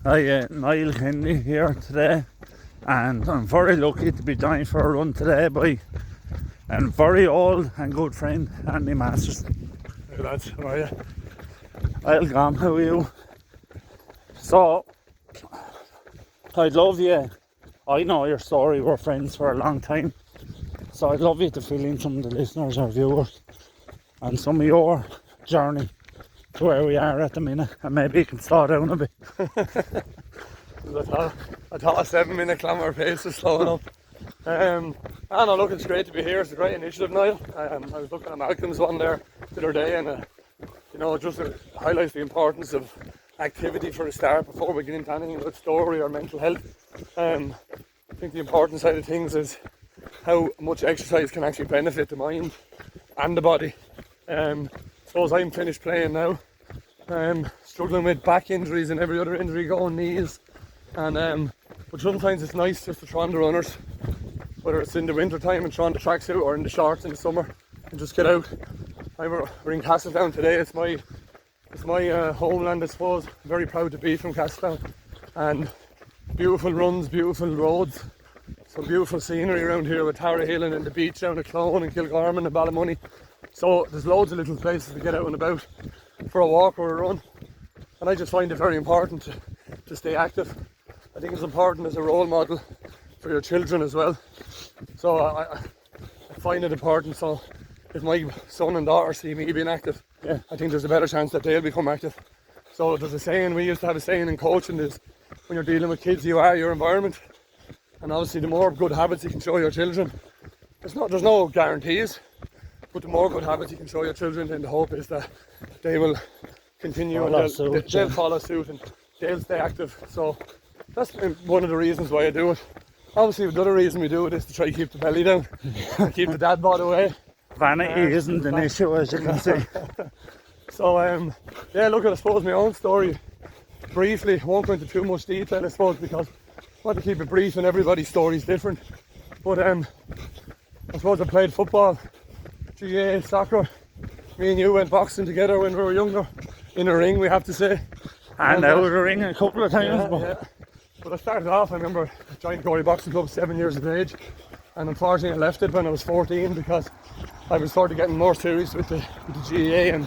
Niall Kennedy here today, and I'm very lucky to be joined for a run today by a very old and good friend, Anthony Masterson. Hey lads, how are you? I'll come, how are you? So, I'd love you, I know your story, we're friends for a long time, so I'd love you to fill in some of the listeners or viewers and some of your journey to where we are at the minute, and maybe you can slow down a bit. I thought a 7-minute kilometre pace was slow enough. And look, it's great to be here. It's a great initiative, Niall. I was looking at Malcolm's one there the other day, and it just highlights the importance of activity for a start before we get into anything about story or mental health. I think the important side of things is how much exercise can actually benefit the mind and the body. Suppose I'm finished playing now, struggling with back injuries and every other injury going, knees, and but sometimes it's nice just to try on the runners, whether it's in the winter time and try on the tracksuit or in the shorts in the summer, and just get out. We're in Castletown today. It's my homeland, I suppose. I'm very proud to be from Castletown, and beautiful runs, beautiful roads, some beautiful scenery around here with Tara Hill and the beach down at Clone and Kilgarman and Ballymoney. So there's loads of little places to get out and about for a walk or a run, and I just find it very important to stay active. I think it's important as a role model for your children as well. So I find it important. So if my son and daughter see me being active, I think there's a better chance that they'll become active. So there's a saying, we used to have a saying in coaching, is when you're dealing with kids, you are your environment. And obviously the more good habits you can show your children, there's no guarantees, but the more good habits you can show your children, then the hope is that they will continue and they'll follow suit and they'll stay active. So that's one of the reasons why I do it. Obviously the other reason we do it is to try to keep the belly down, keep the dad bod away. Vanity isn't an issue, as you can see. So look, I suppose my own story, briefly, won't go into too much detail I suppose, because I want to keep it brief and everybody's story is different. But I suppose I played football, GAA, soccer. Me and you went boxing together when we were younger, in a ring we have to say. And out of the ring a couple of times. But I started off, I remember I joined Gorey Boxing Club 7 years of age, and unfortunately I left it when I was 14 because I was sort of getting more serious with the GAA and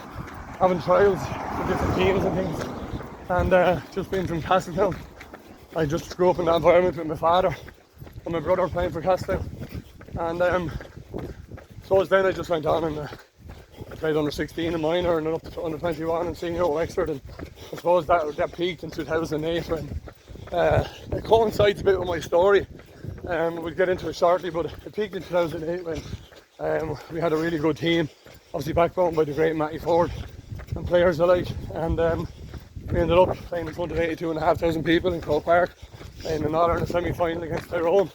having trials for different teams and things. And just being from Castletown, I just grew up in that environment with my father and my brother playing for Castletown. And so then I just went on and I played under 16 in minor and then up to under 21 and senior at Wexford. And I suppose that peaked in 2008 when it coincides a bit with my story. We'll get into it shortly, but it peaked in 2008 when we had a really good team, obviously backbone by the great Matty Ford and players alike. And we ended up playing in front of 82,500 people in Croke Park in an All-Ireland semi-final against Tyrone.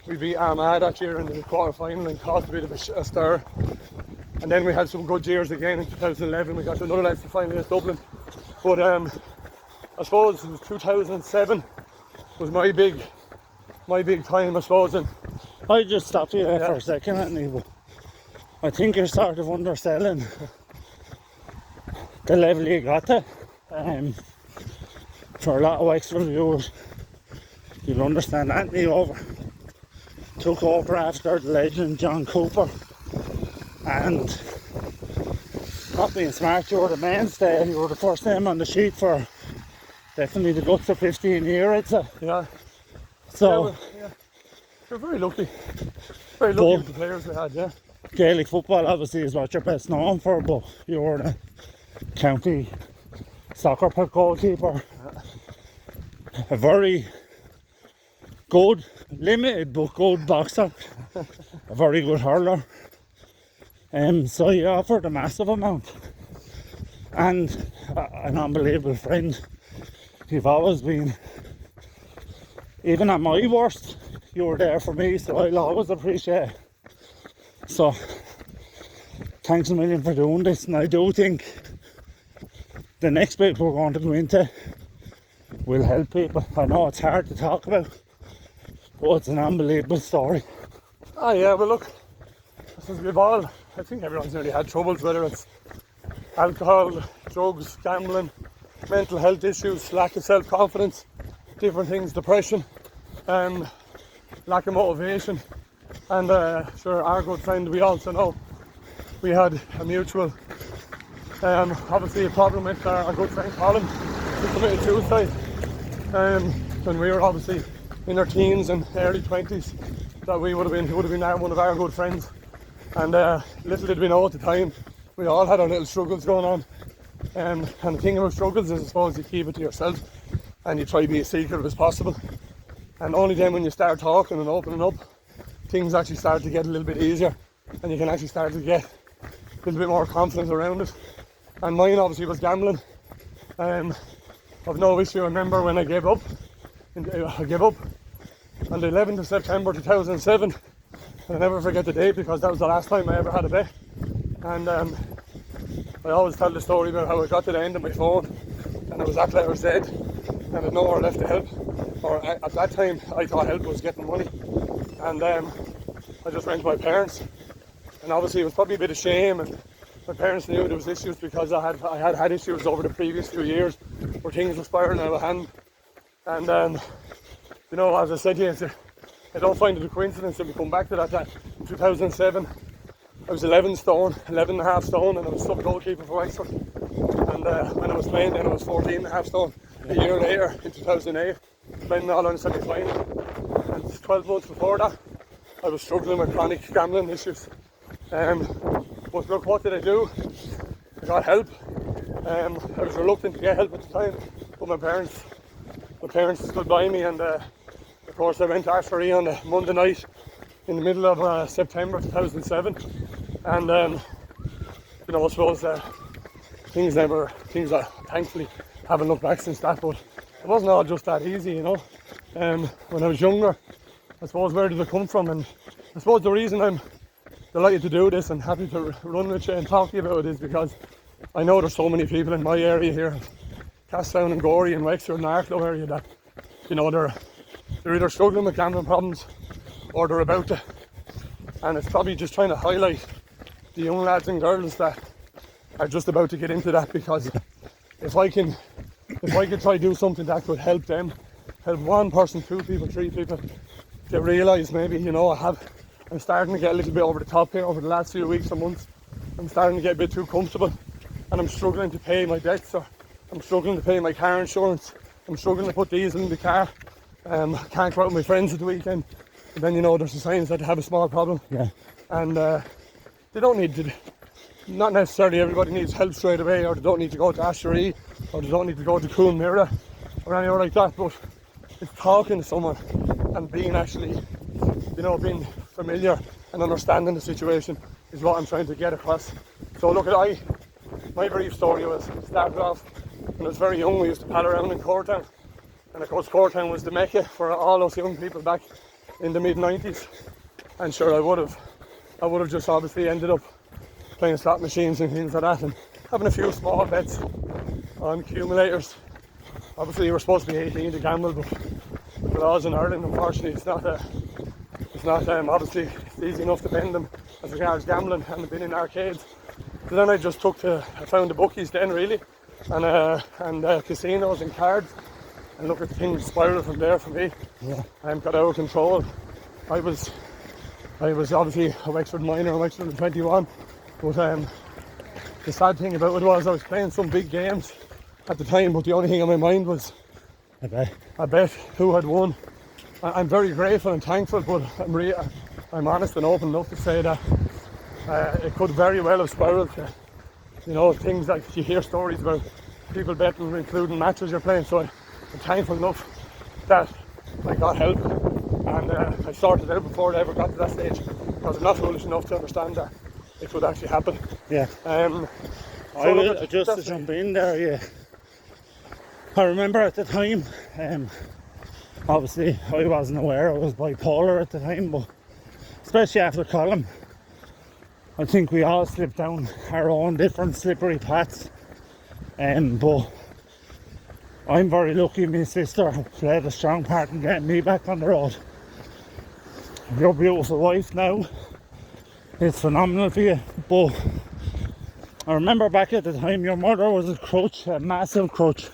We beat Armagh that year in the quarter-final and caused a bit of a stir. And then we had some good years again in 2011. We got to another Leinster final against Dublin. But I suppose it was 2007 was my big time, I suppose. And I just stopped you there for a second, Anthony, but I think you're sort of underselling the level you got to. For a lot of Wexford viewers, you'll understand Anthony took over after the legend John Cooper, and not being smart, you were the mainstay. You were the first name on the sheet for definitely the guts of 15 years, I'd say. Yeah. So we're very lucky. Very lucky with the players we had, yeah. Gaelic football obviously is what you're best known for, but you were the county soccer goalkeeper. A very good, limited but good boxer. A very good hurler. So you offered a massive amount. And an unbelievable friend. You've always been, even at my worst, you were there for me, so I'll always appreciate it. So, thanks a million for doing this, and I do think the next bit we're going to go into will help people. I know it's hard to talk about, but it's an unbelievable story. Oh yeah, well look, since we've all, I think everyone's nearly had troubles, whether it's alcohol, drugs, gambling, mental health issues, lack of self-confidence. different things, depression, lack of motivation, and sure, our good friend, we also know we had a mutual, obviously a problem with our good friend Colin, who committed suicide when we were obviously in our teens and early 20s. That he would have been one of our good friends, and little did we know at the time, we all had our little struggles going on, and the thing about struggles is, I suppose, you keep it to yourself and you try to be as secretive as possible, and only then when you start talking and opening up, things actually start to get a little bit easier, and you can actually start to get a little bit more confidence around it. And mine obviously was gambling. I've no issue. I remember when I gave up on the 11th of September 2007, and I'll never forget the date because that was the last time I ever had a bet. And I always tell the story about how I got to the end of my phone and it was that letter Z, and I had nowhere left to help. Or at that time I thought help was getting money, and I just went to my parents, and obviously it was probably a bit of shame, and my parents knew there was issues because I had issues over the previous few years where things were spiraling out of hand. And you know, as I said to you, I don't find it a coincidence that we come back to that time. In 2007 I was 11 and a half stone, and I was sub goalkeeper for Wexford. And when I was playing then I was 14 and a half stone. A year later, in 2008, playing in the All-Ireland semi-final. And 12 months before that, I was struggling with chronic gambling issues. But look, what did I do? I got help. I was reluctant to get help at the time, but my parents stood by me, and of course I went to Ashbury on a Monday night in the middle of September 2007, and you know, I suppose things thankfully haven't looked back since that, but it wasn't all just that easy, you know. When I was younger, I suppose, where did it come from? And I suppose the reason I'm delighted to do this and happy to run with you and talk to you about it is because I know there's so many people in my area here, Caststown and Gorey and Wexford and Arklow area, that, you know, they're either struggling with gambling problems or they're about to. And it's probably just trying to highlight the young lads and girls that are just about to get into that, because if I could try to do something that could help them, help one person, two people, three people, to realise maybe, you know, I'm starting to get a little bit over the top here over the last few weeks or months. I'm starting to get a bit too comfortable, and I'm struggling to pay my debts, or I'm struggling to pay my car insurance. I'm struggling to put diesel in the car. I can't go out with my friends at the weekend. And then, you know, there's the signs that they have a small problem. Yeah. And they don't need to, not necessarily everybody needs help straight away, or they don't need to go to Ashbury, or they don't need to go to Cool Mirror or anywhere like that, but it's talking to someone and being actually, you know, being familiar and understanding the situation is what I'm trying to get across. So look, my brief story started off when I was very young. We used to pal around in Courtown, and of course Courtown was the mecca for all us young people back in the mid-90s. And sure, I would have just obviously ended up playing slot machines and things like that, and having a few small bets on accumulators. Obviously you were supposed to be 18 to gamble, but the laws in Ireland, unfortunately, it's not obviously it's easy enough to bend them as regards gambling and been in arcades. So then I found the bookies then, really, and casinos and cards, and look at things spiraled from there for me. Yeah. Got out of control. I was obviously a Wexford minor, a Wexford 21, but the sad thing about it was I was playing some big games at the time, but the only thing on my mind was I bet who had won. I'm very grateful and thankful, but I'm honest and open enough to say that it could very well have spiraled to, you know, things like you hear stories about people betting, including matches you're playing. So I'm thankful enough that I got help, and I sorted it out before I ever got to that stage, because I'm not foolish enough to understand that it could actually happen. Yeah. Just to jump in there, yeah. I remember at the time, obviously I wasn't aware I was bipolar at the time, but especially after Colin, I think we all slipped down our own different slippery paths. But I'm very lucky my sister played a strong part in getting me back on the road. Your beautiful wife now, it's phenomenal for you, but I remember back at the time your mother was a crutch, a massive crutch.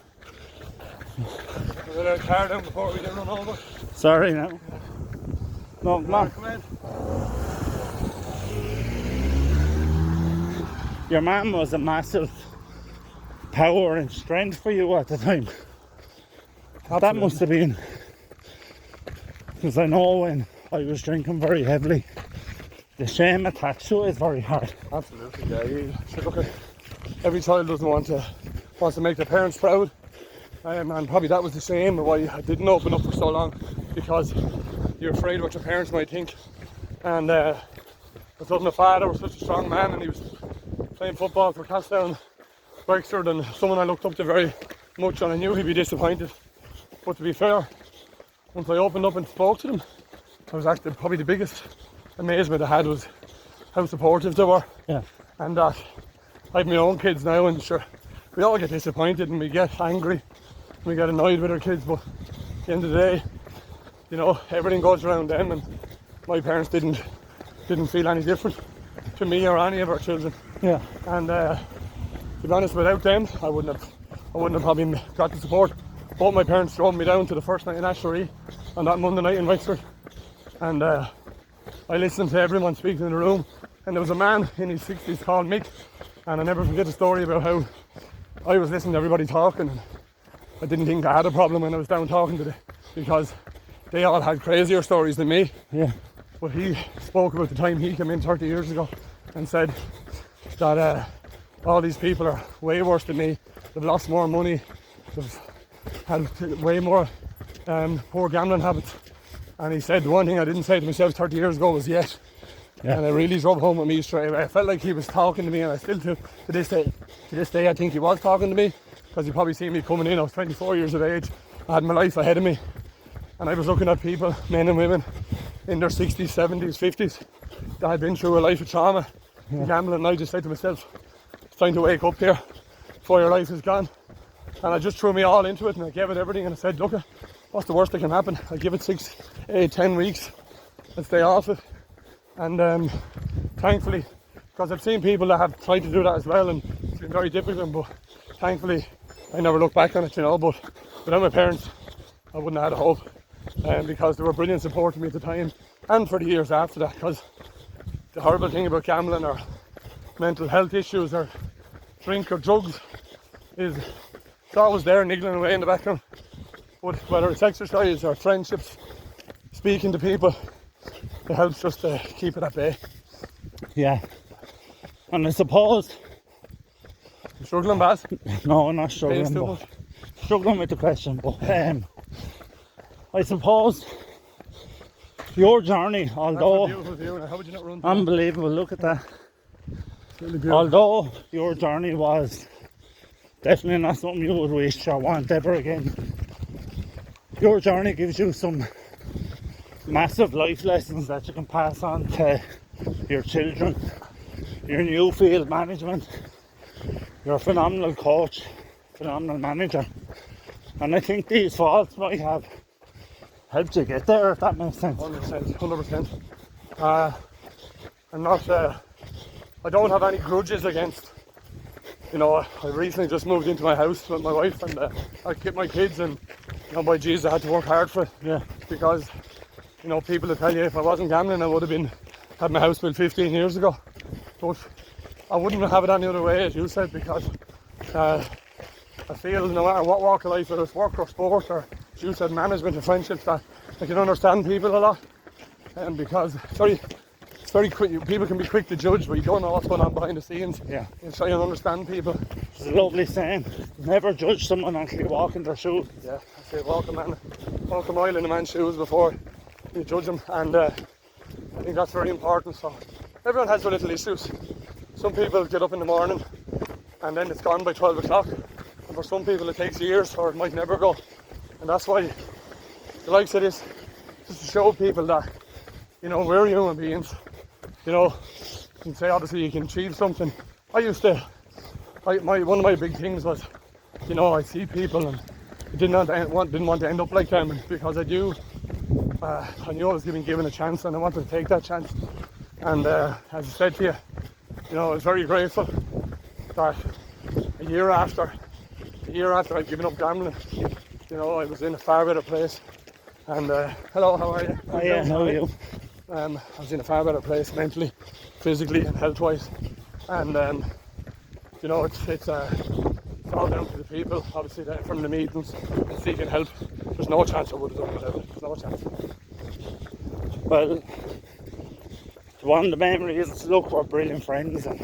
We'll let our car down before we get run over. Sorry now. No, come on. Come in. Your mum was a massive power and strength for you at the time. That must have been, because I know when I was drinking very heavily, the shame attached to it is very hard. Absolutely, yeah. So look at every child doesn't wants to make their parents proud, and probably that was the shame of why I didn't open up for so long, because you're afraid what your parents might think. And because my father was such a strong man, and he was playing football for Castdown, Wexford, and someone I looked up to very much, and I knew he'd be disappointed. But to be fair, once I opened up and spoke to them, I was actually probably the biggest amazement I had was how supportive they were. Yeah. And that I have my own kids now, and sure, we all get disappointed and we get angry and we get annoyed with our kids, but at the end of the day, you know, everything goes around them, and my parents didn't feel any different to me or any of our children. Yeah. And to be honest, without them, I wouldn't have probably got the support. Both my parents drove me down to the first night in Asherie on that Monday night in Wexford, and I listened to everyone speaking in the room, and there was a man in his 60s called Mick, and I never forget the story about how I was listening to everybody talking, and I didn't think I had a problem when I was down talking to them, because they all had crazier stories than me. Yeah. But he spoke about the time he came in 30 years ago and said that all these people are way worse than me. They've lost more money, they've had way more poor gambling habits. And he said the one thing I didn't say to myself 30 years ago was yet. Yeah. And it really drove home with me straight away. I felt like he was talking to me, and I still to this day I think he was talking to me, because he probably seen me coming in. I was 24 years of age. I had my life ahead of me, and I was looking at people, men and women, in their 60s, 70s, 50s, that had been through a life of trauma, gambling, and I just said to myself, it's time to wake up here before your life is gone. And I just threw me all into it, and I gave it everything, and I said, look, what's the worst that can happen? I give it 6, 8, 10 weeks and stay off it. And thankfully, because I've seen people that have tried to do that as well, and it's been very difficult, but thankfully I never look back on it, you know. But without my parents, I wouldn't have had a hope, because they were brilliant support to me at the time and for the years after that. Because the horrible thing about gambling or mental health issues or drink or drugs is it's always there niggling away in the background. But whether it's exercise or friendships, speaking to people, it helps just to keep it at bay. Yeah. And I suppose... You struggling, Baz? No, I'm not struggling, Too but much? struggling with the question, but I suppose your journey, That's a although beautiful view. Now, how would you not run? unbelievable, look at that. It's really beautiful. Although your journey was definitely not something you would wish or want ever again, your journey gives you some massive life lessons that you can pass on to your children, your new field management. You're a phenomenal coach, phenomenal manager, and I think these faults might have helped you get there, if that makes sense. 100%. I'm not. I don't have any grudges against. You know, I recently just moved into my house with my wife, and I kept my kids, and you know, by Jesus, I had to work hard for it. Yeah. Because, you know, people will tell you if I wasn't gambling, I would have had my house built 15 years ago. But I wouldn't have it any other way, as you said, because I feel no matter what walk of life, whether it's work or sport or, as you said, management or friendships, that I can understand people a lot. And because it's very quick, people can be quick to judge, but you don't know what's going on behind the scenes. Yeah. You try and understand people. It's a lovely saying. Never judge someone until you walk in their shoes. Yeah, I say walk a mile in a man's shoes before you judge him, and I think that's very important. So everyone has their little issues. Some people get up in the morning and then it's gone by 12 o'clock, and for some people it takes years or it might never go. And that's why the likes of this, just to show people that, you know, we're human beings. You know, you can say obviously you can achieve something. One of my big things was, you know, I see people and I didn't want to end up like them, and because I knew I was given a chance, and I wanted to take that chance. And as I said to you, you know, I was very grateful that a year after I'd given up gambling, you You know, I was in a far better place. And hello, how are you? Yeah, how are you? I was in a far better place mentally, physically, and health-wise. And you know, it's all down to the people. Obviously, from the meetings and seeking help. There's no chance I would have done it without it. There's no chance. Well, one of the main reasons, look, we're brilliant friends and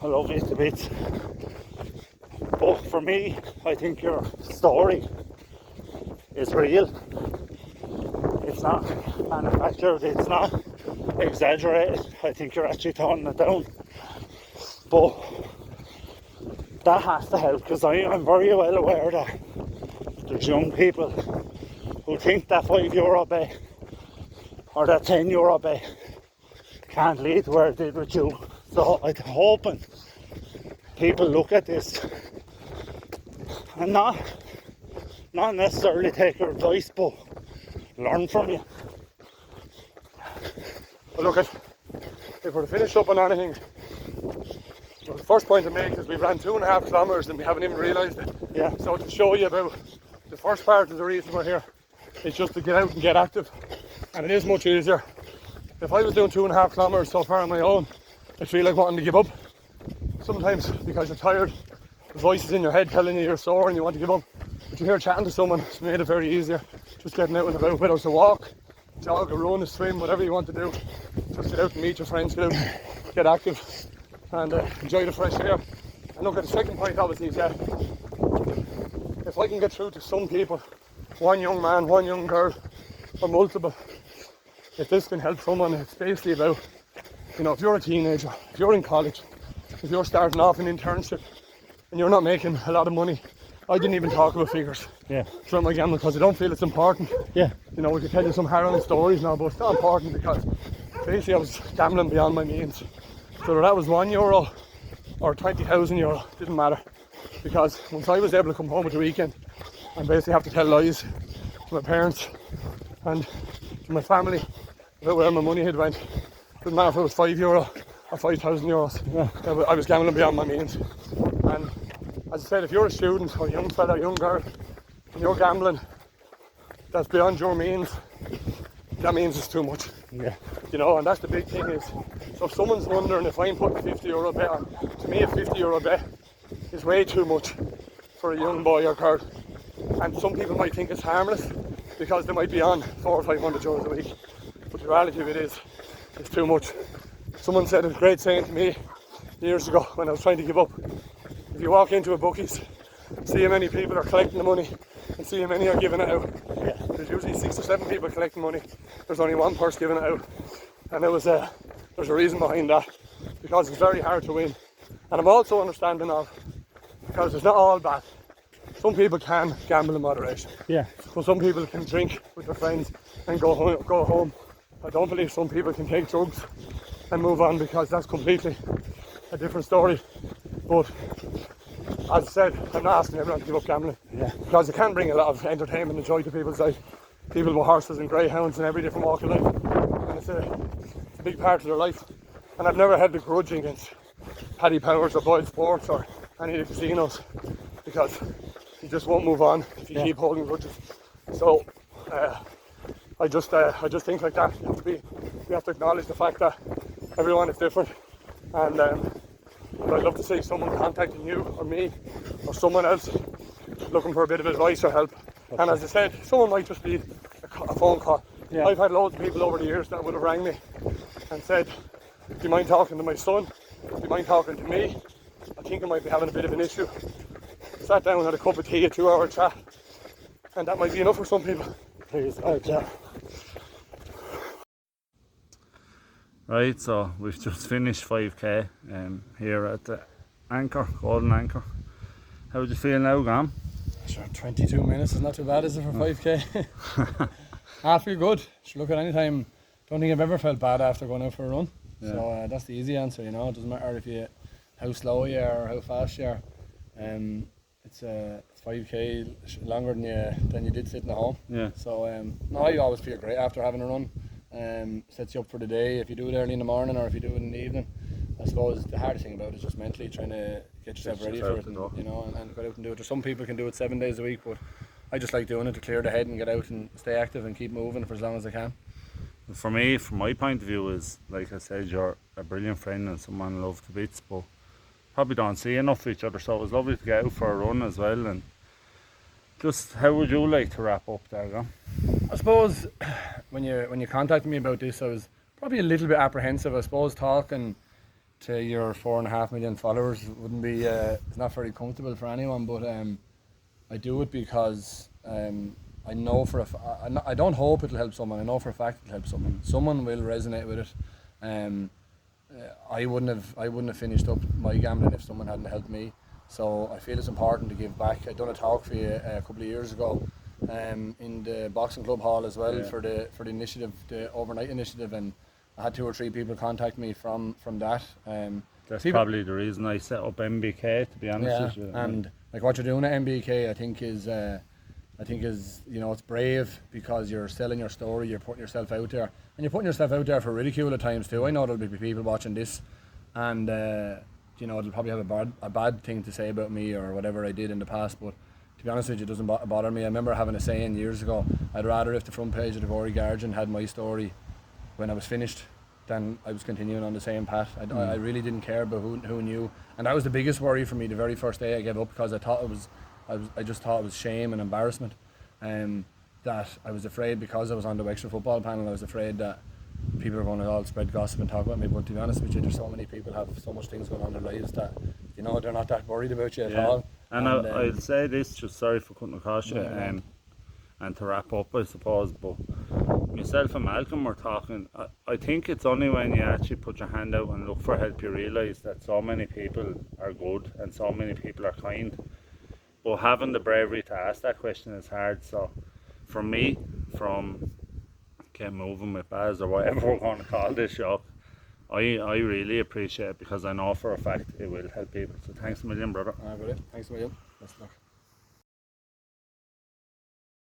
I love you to bits. But for me, I think your story is real. It's not manufactured, it's not exaggerated. I think you're actually toning it down. But that has to help, because I'm very well aware that there's young people who think that €5 bet or that €10 bet can't lead to where it did with you. So I'm hoping people look at this and not necessarily take your advice, but learn from you. But look, if we're to finish up on anything, well, the first point to make is we ran 2.5 kilometres and we haven't even realised it. Yeah. So to show you about the first part of the reason we're here is just to get out and get active, and it is much easier. If I was doing 2.5 kilometres so far on my own, I'd feel like wanting to give up. Sometimes because you're tired, the voices in your head telling you you're sore and you want to give up. But you're here chatting to someone, it's made it very easier. Just getting out and about, whether it's a walk, jog, a run, a swim, whatever you want to do. Just get out and meet your friends, get out, get active, and enjoy the fresh air. And look, at the second point obviously is, if I can get through to some people, one young man, one young girl, or multiple, if this can help someone, it's basically about, you know, if you're a teenager, if you're in college, if you're starting off an internship and you're not making a lot of money, I didn't even talk about figures throughout my gambling because I don't feel it's important. Yeah. You know, we could tell you some harrowing stories now, but it's not important because basically I was gambling beyond my means. So whether that was €1 or €20,000, didn't matter. Because once I was able to come home at the weekend and basically have to tell lies to my parents and to my family about where my money had went, didn't matter if it was €5 or €5,000. Yeah. I was gambling beyond my means. And as I said, if you're a student or a young fella, young girl, and you're gambling that's beyond your means, that means it's too much. Yeah. You know, and that's the big thing is, so if someone's wondering if I'm putting a €50 bet on, to me a €50 bet is way too much for a young boy or girl. And some people might think it's harmless because they might be on €400 or €500 a week. But the reality of it is, it's too much. Someone said a great saying to me years ago when I was trying to give up. If you walk into a bookies, see how many people are collecting the money and see how many are giving it out. Yeah. There's usually 6 or 7 people collecting money. There's only one person giving it out. And there's a reason behind that, because it's very hard to win. And I'm also understanding of, because it's not all bad. Some people can gamble in moderation. Yeah. So some people can drink with their friends and go home. I don't believe some people can take drugs and move on, because that's completely a different story. But as I said, I'm not asking everyone to give up gambling, because it can bring a lot of entertainment and joy to people's life. People with horses and greyhounds and every different walk of life, and it's a big part of their life. And I've never held a grudge against Paddy Powers or Boyle Sports or any of the casinos, because you just won't move on if you keep holding grudges. So I just think like that. We have to acknowledge the fact that everyone is different, and I'd love to see someone contacting you or me or someone else looking for a bit of advice or help. And as I said, someone might just need a phone call. Yeah. I've had loads of people over the years that would have rang me and said, do you mind talking to my son? Do you mind talking to me? I think I might be having a bit of an issue. Sat down and had a cup of tea, a 2-hour chat, and that might be enough for some people. Please, yeah. Right, so we've just finished 5k here at the Anchor, Golden Anchor. How do you feel now, Graham? Sure, 22 minutes is not too bad, is it, for 5k? I feel good. Should look at any time. Don't think I've ever felt bad after going out for a run. Yeah. So that's the easy answer, you know. It doesn't matter how slow you are or how fast you are. It's 5k longer than you did sitting at home. Yeah. So no, you always feel great after having a run. Sets you up for the day if you do it early in the morning or if you do it in the evening. I suppose the hardest thing about it is just mentally trying to get yourself ready for it, and, you know, and go out and do it. Some people can do it 7 days a week, but I just like doing it to clear the head and get out and stay active and keep moving for as long as I can. For me, from my point of view, is like I said, you're a brilliant friend and someone I love to bits, but probably don't see enough of each other, so it was lovely to get out for a run as well. And just how would you like to wrap up there, Graham? I suppose when you contacted me about this, I was probably a little bit apprehensive. I suppose talking to your 4.5 million followers wouldn't be it's not very comfortable for anyone, but I do it because I know for I don't hope it'll help someone. I know for a fact it'll help someone. Someone will resonate with it. I wouldn't have finished up my gambling if someone hadn't helped me. So I feel it's important to give back. I done a talk for you a couple of years ago in the boxing club hall as well, for the initiative, the overnight initiative, and I had 2 or 3 people contact me from that. That's probably the reason I set up MBK, to be honest with you. And like what you're doing at MBK, I think is you know, it's brave because you're selling your story, you're putting yourself out there, and you're putting yourself out there for ridicule at times too. I know there'll be people watching this, and you know, they'll probably have a bad thing to say about me or whatever I did in the past, but to be honest with you, it doesn't bother me. I remember having a saying years ago, I'd rather if the front page of the Gorey Guardian had my story when I was finished than I was continuing on the same path. I really didn't care about who knew, and that was the biggest worry for me the very first day I gave up, because I just thought it was shame and embarrassment, that I was afraid, because I was on the Extra Football panel, I was afraid that people are going to all spread gossip and talk about me. But to be honest with you, there's so many people have so much things going on in their lives that, you know, they're not that worried about you at all. And I'll say this, just sorry for cutting across you, and to wrap up, I suppose, but myself and Malcolm were talking, I think it's only when you actually put your hand out and look for help you realise that so many people are good and so many people are kind. But having the bravery to ask that question is hard. So for me, from Get Moving with Baz, or whatever we're going to call this show, I really appreciate it, because I know for a fact it will help people. So thanks a million, brother. Alright, buddy. Thanks a million. Best of luck.